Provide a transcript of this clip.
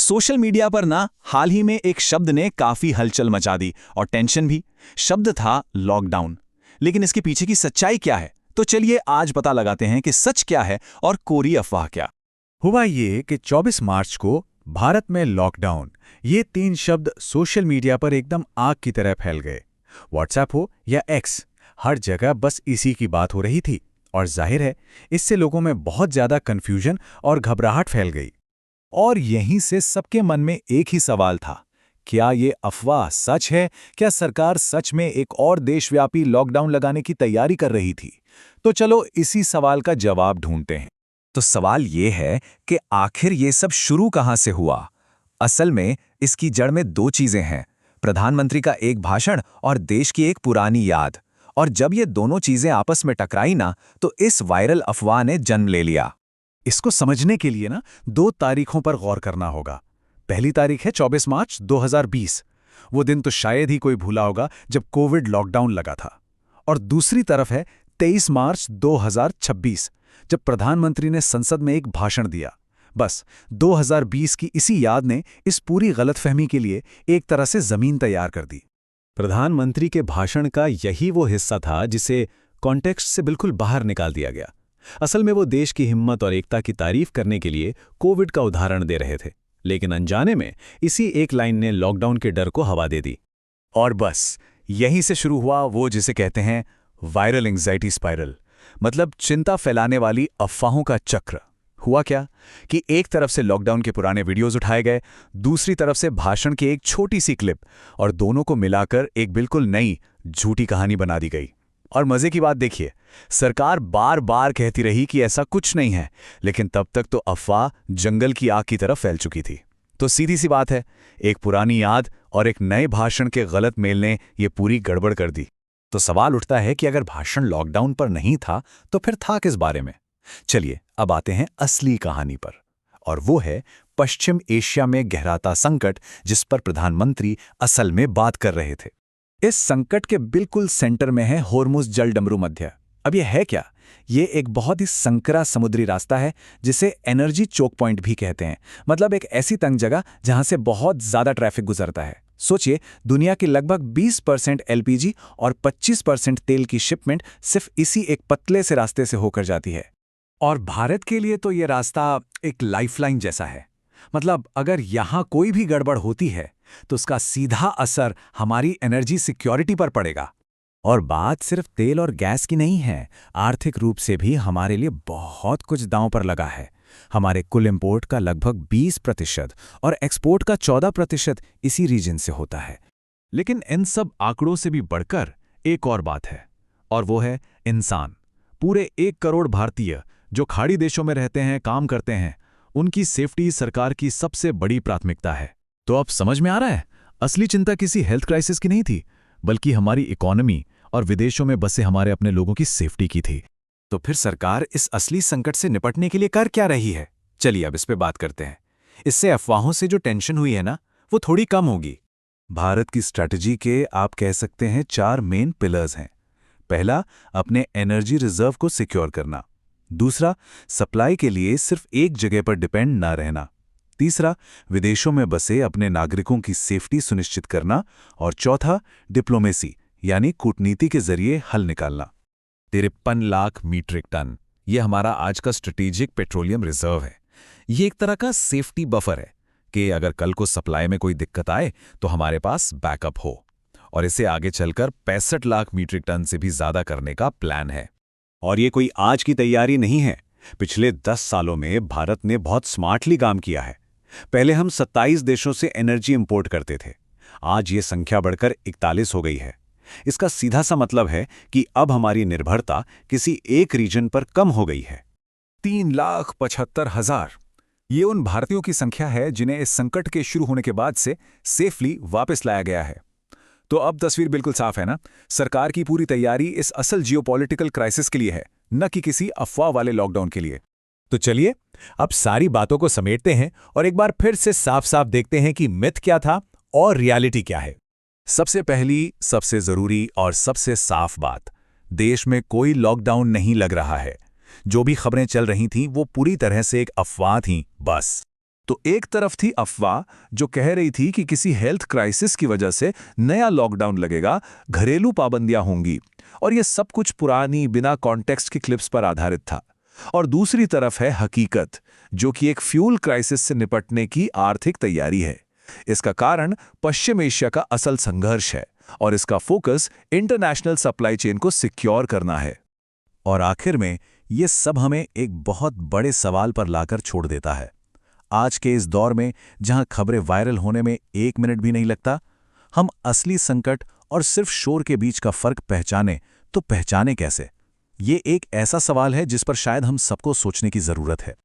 Social media पर ना हाल ही में एक शब्द ने काफी हलचल मचा दी और टेंशन भी। शब्द था लॉकडाउन। लेकिन इसके पीछे की सच्चाई क्या है? तो चलिए आज पता लगाते हैं कि सच क्या है और कोरी अफवाह क्या। हुआ ये कि 24 मार्च को भारत में लॉकडाउन, ये 3 शब्द सोशल मीडिया पर एकदम आग की तरह फैल गए। व्हाट्सएप हो या एक्स, हर जगह बस इसी की बात हो रही थी और जाहिर है इससे लोगों में बहुत ज्यादा कंफ्यूजन और घबराहट फैल गई। और यहीं से सबके मन में एक ही सवाल था, क्या ये अफवाह सच है? क्या सरकार सच में एक और देशव्यापी लॉकडाउन लगाने की तैयारी कर रही थी? तो चलो इसी सवाल का जवाब ढूंढते हैं। तो सवाल ये है कि आखिर ये सब शुरू कहां से हुआ? असल में इसकी जड़ में 2 चीजें हैं, प्रधानमंत्री का एक भाषण और देश की एक पुरानी याद। और जब ये दोनों चीजें आपस में टकराई ना, तो इस वायरल अफवाह ने जन्म ले लिया। इसको समझने के लिए 2 तारीखों पर गौर करना होगा। पहली तारीख है 24 मार्च 2020। वो दिन तो शायद ही कोई भूला होगा जब कोविड लॉकडाउन लगा था। और दूसरी तरफ है 23 मार्च 2026, जब प्रधानमंत्री ने संसद में एक भाषण दिया। बस 2020 की इसी याद ने इस पूरी गलतफहमी के लिए एक तरह से जमीन तैयार कर दी। प्रधानमंत्री के भाषण का यही वो हिस्सा था जिसे कॉन्टेक्स्ट से बिल्कुल बाहर निकाल दिया गया। असल में वो देश की हिम्मत और एकता की तारीफ करने के लिए कोविड का उदाहरण दे रहे थे, लेकिन अनजाने में इसी एक लाइन ने लॉकडाउन के डर को हवा दे दी। और बस यहीं से शुरू हुआ वो जिसे कहते हैं वायरल एंग्जाइटी स्पाइरल, मतलब चिंता फैलाने वाली अफवाहों का चक्र। हुआ क्या कि एक तरफ से लॉकडाउन के पुराने वीडियोज उठाए गए, दूसरी तरफ से भाषण की एक छोटी सी क्लिप, और दोनों को मिलाकर एक बिल्कुल नई झूठी कहानी बना दी गई। और मजे की बात देखिए, सरकार बार बार कहती रही कि ऐसा कुछ नहीं है, लेकिन तब तक तो अफवाह जंगल की आग की तरफ फैल चुकी थी। तो सीधी सी बात है, एक पुरानी याद और एक नए भाषण के गलत मेल ने ये पूरी गड़बड़ कर दी। तो सवाल उठता है कि अगर भाषण लॉकडाउन पर नहीं था तो फिर था किस बारे में? चलिए अब आते हैं असली कहानी पर, और वो है पश्चिम एशिया में गहराता संकट जिस पर प्रधानमंत्री असल में बात कर रहे थे। इस संकट के बिल्कुल सेंटर में है होर्मुज जलडमरू मध्य। अब यह है क्या? ये एक बहुत ही संकरा समुद्री रास्ता है जिसे एनर्जी चोक पॉइंट भी कहते हैं, मतलब एक ऐसी तंग जगह जहां से बहुत ज्यादा ट्रैफिक गुजरता है। सोचिए, दुनिया की लगभग 20% एलपीजी और 25% तेल की शिपमेंट सिर्फ इसी एक पतले से रास्ते से होकर जाती है। और भारत के लिए तो ये रास्ता एक लाइफलाइन जैसा है। मतलब अगर यहां कोई भी गड़बड़ होती है तो उसका सीधा असर हमारी एनर्जी सिक्योरिटी पर पड़ेगा। और बात सिर्फ तेल और गैस की नहीं है, आर्थिक रूप से भी हमारे लिए बहुत कुछ दांव पर लगा है। हमारे कुल इंपोर्ट का लगभग 20% और एक्सपोर्ट का 14% इसी रीजन से होता है। लेकिन इन सब आंकड़ों से भी बढ़कर एक और बात है, और वो है इंसान। पूरे 1 करोड़ भारतीय जो खाड़ी देशों में रहते हैं, काम करते हैं, उनकी सेफ्टी सरकार की सबसे बड़ी प्राथमिकता है। तो अब समझ में आ रहा है, असली चिंता किसी हेल्थ क्राइसिस की नहीं थी, बल्कि हमारी इकोनॉमी और विदेशों में बसे हमारे अपने लोगों की सेफ्टी की थी। तो फिर सरकार इस असली संकट से निपटने के लिए कर क्या रही है? चलिए अब इस पे बात करते हैं। इससे अफवाहों से जो टेंशन हुई है ना, वो थोड़ी कम होगी। भारत की स्ट्रैटेजी के आप कह सकते हैं 4 मेन पिलर्स हैं। पहला, अपने एनर्जी रिजर्व को सिक्योर करना। दूसरा, सप्लाई के लिए सिर्फ एक जगह पर डिपेंड ना रहना। तीसरा, विदेशों में बसे अपने नागरिकों की सेफ्टी सुनिश्चित करना। और चौथा, डिप्लोमेसी यानी कूटनीति के जरिए हल निकालना। 53 लाख मीट्रिक टन, यह हमारा आज का स्ट्रेटेजिक पेट्रोलियम रिजर्व है। ये एक तरह का सेफ्टी बफर है कि अगर कल को सप्लाई में कोई दिक्कत आए तो हमारे पास बैकअप हो। और इसे आगे चलकर 65 लाख मीट्रिक टन से भी ज्यादा करने का प्लान है। और ये कोई आज की तैयारी नहीं है। पिछले 10 सालों में भारत ने बहुत स्मार्टली काम किया है। पहले हम 27 देशों से एनर्जी इंपोर्ट करते थे, आज ये संख्या बढ़कर 41 हो गई है। इसका सीधा सा मतलब है कि अब हमारी निर्भरता किसी एक रीजन पर कम हो गई है। 3,75,000 ये उन भारतीयों की संख्या है जिन्हें इस संकट के शुरू होने के बाद से सेफली वापस लाया गया है। तो अब तस्वीर बिल्कुल साफ है ना? सरकार की पूरी तैयारी इस असल जियोपॉलिटिकल क्राइसिस के लिए है, न कि किसी अफवाह वाले लॉकडाउन के लिए। तो चलिए अब सारी बातों को समेटते हैं और एक बार फिर से साफ साफ देखते हैं कि मिथ क्या था और रियलिटी क्या है। सबसे पहली, सबसे जरूरी और सबसे साफ बात, देश में कोई लॉकडाउन नहीं लग रहा है। जो भी खबरें चल रही थीं वो पूरी तरह से एक अफवाह थीं बस। तो एक तरफ थी अफवाह जो कह रही थी कि किसी हेल्थ क्राइसिस की वजह से नया लॉकडाउन लगेगा, घरेलू पाबंदियां होंगी, और ये सब कुछ पुरानी बिना कॉन्टेक्स्ट की क्लिप्स पर आधारित था। और दूसरी तरफ है हकीकत, जो कि एक फ्यूल क्राइसिस से निपटने की आर्थिक तैयारी है। इसका कारण पश्चिम एशिया का असल संघर्ष है और इसका फोकस इंटरनेशनल सप्लाई चेन को सिक्योर करना है। और आखिर में ये सब हमें एक बहुत बड़े सवाल पर लाकर छोड़ देता है। आज के इस दौर में जहां खबरें वायरल होने में 1 मिनट भी नहीं लगता, हम असली संकट और सिर्फ शोर के बीच का फर्क पहचाने तो पहचाने कैसे? ये एक ऐसा सवाल है जिस पर शायद हम सबको सोचने की जरूरत है।